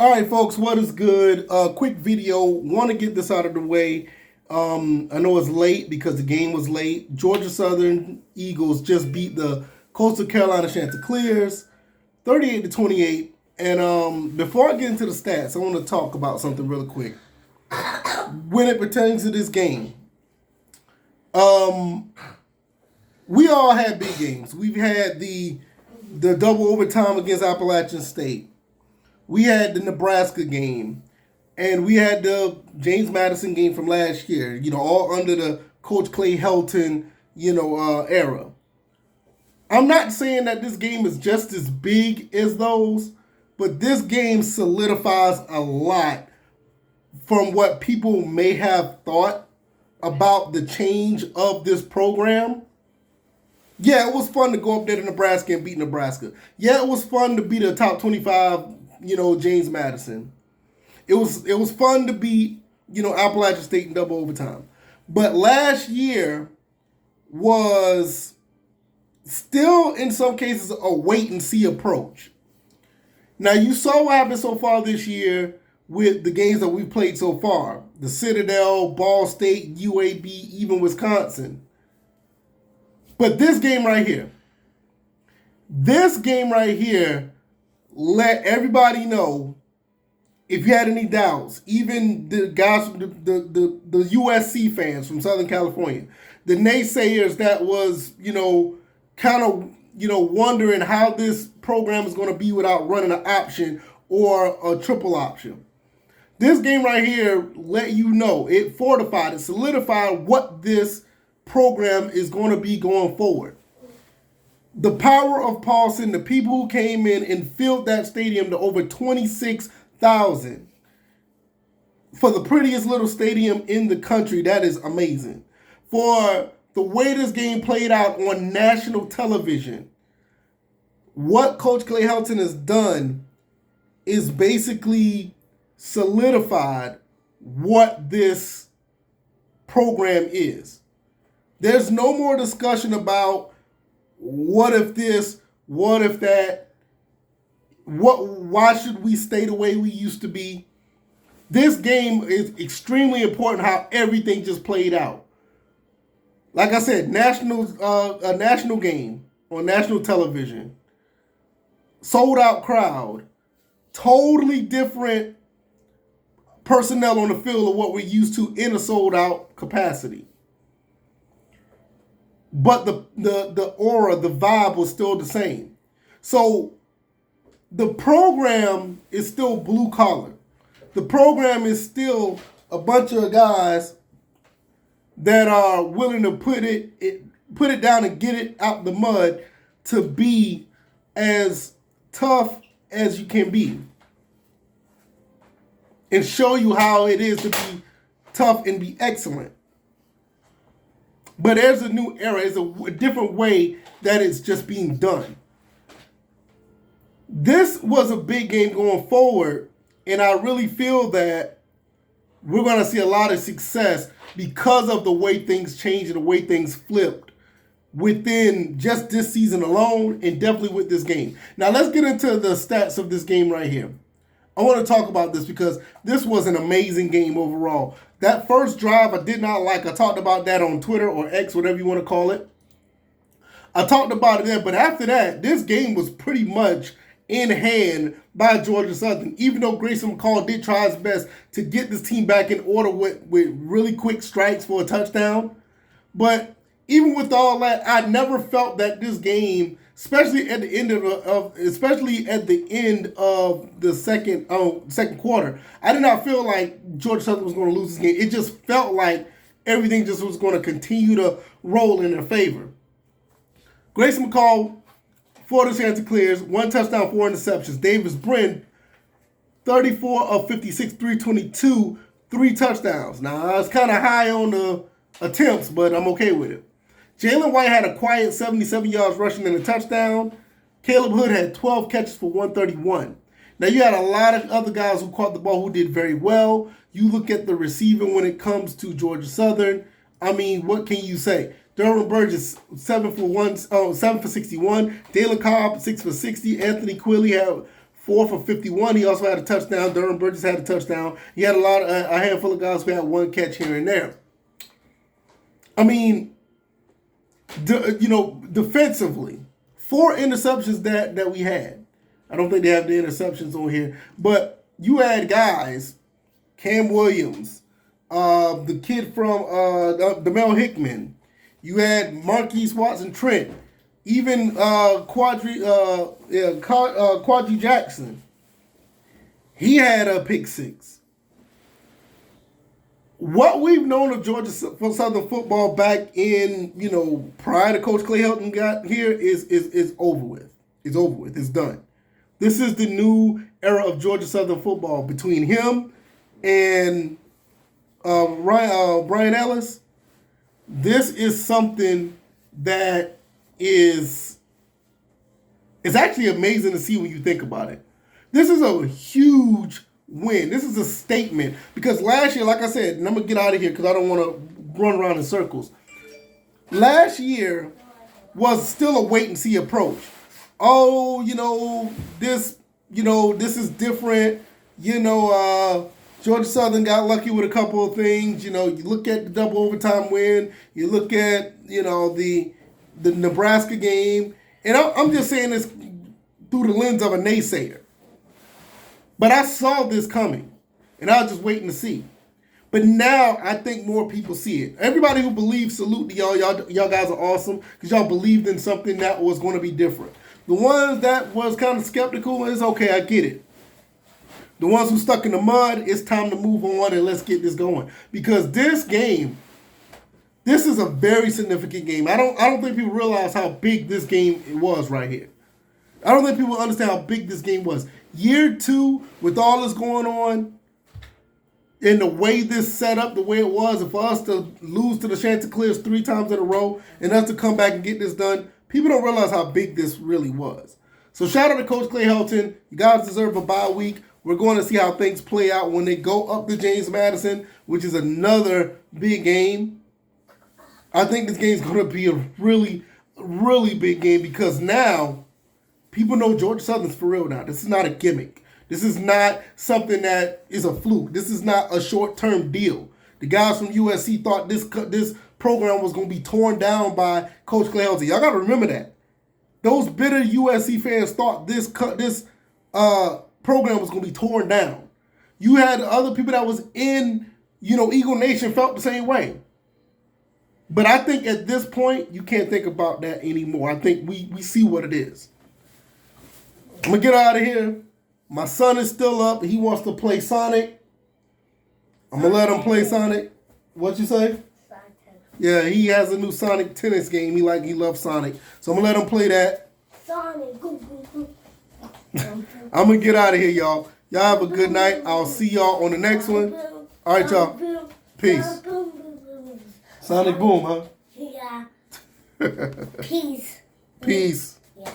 All right, folks, what is good? Quick video. Want to get this out of the way. I know it's late because the game was late. Georgia Southern Eagles just beat the Coastal Carolina Chanticleers 38-28. And before I get into the stats, I want to talk about something really quick. When it pertains to this game, we all had big games. We've had the double overtime against Appalachian State. We had the Nebraska game, and we had the James Madison game from last year, all under the Coach Clay Helton, era. I'm not saying that this game is just as big as those, but this game solidifies a lot from what people may have thought about the change of this program. Yeah, it was fun to go up there to Nebraska and beat Nebraska. Yeah, it was fun to beat a top 25 James Madison. It was fun to beat, Appalachian State in double overtime. But last year was still, in some cases, a wait-and-see approach. Now, you saw what happened so far this year with the games that we've played so far. The Citadel, Ball State, UAB, even Wisconsin. But this game right here let everybody know, if you had any doubts, even the guys from the USC fans from Southern California, the naysayers that was, kind of, wondering how this program is going to be without running an option or a triple option. This game right here let you know, it fortified, it solidified what this program is going to be going forward. The power of Paulson, the people who came in and filled that stadium to over 26,000. For the prettiest little stadium in the country, that is amazing. For the way this game played out on national television, what Coach Clay Helton has done is basically solidified what this program is. There's no more discussion about what if this, what if that, why should we stay the way we used to be? This game is extremely important how everything just played out. Like I said, a national game on national television, sold out crowd, totally different personnel on the field of what we're used to in a sold out capacity. But the aura, the vibe was still the same. So the program is still blue collar. The program is still a bunch of guys that are willing to put it down and get it out the mud to be as tough as you can be. And show you how it is to be tough and be excellent. But there's a new era. It's a different way that it's just being done. This was a big game going forward, and I really feel that we're going to see a lot of success because of the way things changed and the way things flipped within just this season alone, and definitely with this game. Now, let's get into the stats of this game right here. I want to talk about this because this was an amazing game overall. That first drive I did not like. I talked about that on Twitter or X, whatever you want to call it. I talked about it there, but after that, this game was pretty much in hand by Georgia Southern, even though Grayson McCall did try his best to get this team back in order with really quick strikes for a touchdown. But even with all that, I never felt that this game, especially at the end of the second quarter, I did not feel like Georgia Southern was going to lose this game. It just felt like everything just was going to continue to roll in their favor. Grayson McCall for the Chanticleers, 1 touchdown, 4 interceptions. Davis Brin, 34 of 56, 322, 3 touchdowns. Now, it's kind of high on the attempts, but I'm okay with it. Jalen White had a quiet 77 yards rushing and a touchdown. Caleb Hood had 12 catches for 131. Now, you had a lot of other guys who caught the ball who did very well. You look at the receiving when it comes to Georgia Southern. I mean, what can you say? Derwin Burgess, 7 for 61. Dalen Cobb, 6 for 60. Anthony Quilly had 4 for 51. He also had a touchdown. Durham Bridges had a touchdown. He had a handful of guys who had one catch here and there. I mean, defensively, 4 interceptions that we had. I don't think they have the interceptions on here, but you had guys, Cam Williams, the kid from Demel Hickman. You had Marquise Watson Trent, even Quadri Jackson. He had a pick 6. What we've known of Georgia Southern football back in, prior to Coach Clay Helton got here is over with. It's over with. It's done. This is the new era of Georgia Southern football between him and Brian Ellis. This is something that is actually amazing to see when you think about it. This is a huge win. This is a statement because last year, like I said, and I'm going to get out of here because I don't want to run around in circles. Last year was still a wait and see approach. Oh, this is different. Georgia Southern got lucky with a couple of things. You look at the double overtime win. You look at, the Nebraska game. And I'm just saying this through the lens of a naysayer. But I saw this coming. And I was just waiting to see. But now I think more people see it. Everybody who believes, salute to y'all. Y'all guys are awesome because y'all believed in something that was going to be different. The ones that was kind of skeptical, it's okay, I get it. The ones who stuck in the mud, it's time to move on and let's get this going. Because this game, this is a very significant game. I don't think people realize how big this game was right here. I don't think people understand how big this game was. Year 2, with all this going on, and the way this set up, the way it was, and for us to lose to the Chanticleers 3 times in a row, and us to come back and get this done, people don't realize how big this really was. So shout out to Coach Clay Helton. You guys deserve a bye week. We're going to see how things play out when they go up to James Madison, which is another big game. I think this game is going to be a really, really big game because now people know Georgia Southern's for real now. This is not a gimmick. This is not something that is a fluke. This is not a short-term deal. The guys from USC thought this program was going to be torn down by Coach Clay Helton. Y'all got to remember that. Those bitter USC fans thought this program was going to be torn down. You had other people that was in, Eagle Nation felt the same way. But I think at this point, you can't think about that anymore. I think we see what it is. I'm going to get out of here. My son is still up. He wants to play Sonic. I'm going to let him play Sonic. What you say? Yeah, he has a new Sonic tennis game. He loves Sonic. So I'm going to let him play that. Sonic. I'm going to get out of here, y'all. Y'all have a good night. I'll see y'all on the next one. All right, y'all. Peace. Sonic Boom, huh? Yeah. Peace. Peace. Yeah.